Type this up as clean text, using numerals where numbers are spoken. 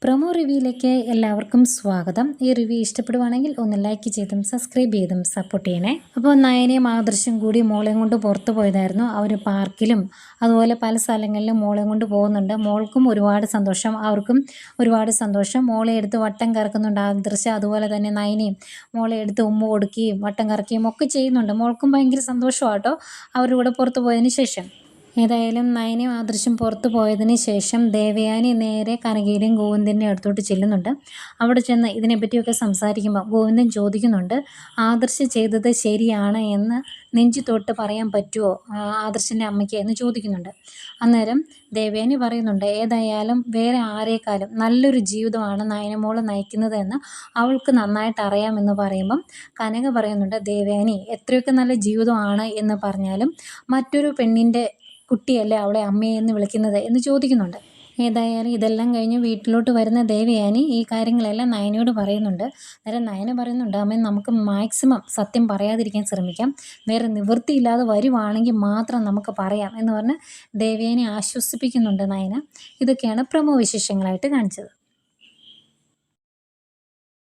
Promo റിവ്യൂയിലേക്ക് എല്ലാവർക്കും സ്വാഗതം. ഈ റിവ്യൂ ഇഷ്ടപ്പെടുവാണെങ്കിൽ ഒന്ന് ലൈക്ക് ചെയ്തും സബ്സ്ക്രൈബ് ചെയ്തും സപ്പോർട്ട് ചെയ്യണേ. അപ്പോൾ നയനയും ആദർശും കൂടി മോളെയും കൊണ്ട് പുറത്ത് പോയതായിരുന്നു. അവർ പാർക്കിലും അതുപോലെ പല സ്ഥലങ്ങളിലും മോളെയും കൊണ്ട് പോകുന്നുണ്ട്. മോൾക്കും ഒരുപാട് സന്തോഷം, അവർക്കും ഒരുപാട് സന്തോഷം. മോളെ എടുത്ത് വട്ടം കറക്കുന്നുണ്ട് ആദർശ്. അതുപോലെ തന്നെ നയനയും മോളെ എടുത്ത് ഉമ്മ കൊടുക്കുകയും വട്ടം കറക്കുകയും ഒക്കെ ചെയ്യുന്നുണ്ട്. മോൾക്കും ഭയങ്കര സന്തോഷമാട്ടോ അവരുടെ കൂടെ പുറത്ത് പോയതിന് ശേഷം. ഏതായാലും നയനയും ആദർശും പുറത്തു പോയതിന് ശേഷം ദേവയാനി നേരെ കനകയുടെയും ഗോവിന്ദൻ്റെ അടുത്തോട്ട് ചെല്ലുന്നുണ്ട്. അവിടെ ചെന്ന് ഇതിനെപ്പറ്റിയൊക്കെ സംസാരിക്കുമ്പോൾ ഗോവിന്ദൻ ചോദിക്കുന്നുണ്ട്, ആദർശ് ചെയ്തത് ശരിയാണ് എന്ന് നെഞ്ചു തൊട്ട് പറയാൻ പറ്റുമോ ആദർശിൻ്റെ അമ്മയ്ക്ക് എന്ന് ചോദിക്കുന്നുണ്ട്. അന്നേരം ദേവയാനി പറയുന്നുണ്ട്, ഏതായാലും വേറെ ആരേക്കാളും നല്ലൊരു ജീവിതമാണ് നയനമോള് നയിക്കുന്നത് എന്ന് അവൾക്ക് നന്നായിട്ട് അറിയാമെന്ന് പറയുമ്പം കനക പറയുന്നുണ്ട്, ദേവയാനി എത്രയൊക്കെ നല്ല ജീവിതമാണ് എന്ന് പറഞ്ഞാലും മറ്റൊരു പെണ്ണിൻ്റെ കുട്ടിയല്ലേ അവളെ അമ്മയെന്ന് വിളിക്കുന്നത് എന്ന് ചോദിക്കുന്നുണ്ട്. ഏതായാലും ഇതെല്ലാം കഴിഞ്ഞ് വീട്ടിലോട്ട് വരുന്ന ദേവയാനി ഈ കാര്യങ്ങളെല്ലാം നയനയോട് പറയുന്നുണ്ട്. അന്നേരം നയന പറയുന്നുണ്ട്, അമ്മ നമുക്ക് മാക്സിമം സത്യം പറയാതിരിക്കാൻ ശ്രമിക്കാം, വേറെ നിവൃത്തിയില്ലാതെ വരുവാണെങ്കിൽ മാത്രം നമുക്ക് പറയാം എന്ന് പറഞ്ഞ് ദേവയാനി ആശ്വസിപ്പിക്കുന്നുണ്ട് നയന. ഇതൊക്കെയാണ് പ്രമോ വിശേഷങ്ങളായിട്ട് കാണിച്ചത്.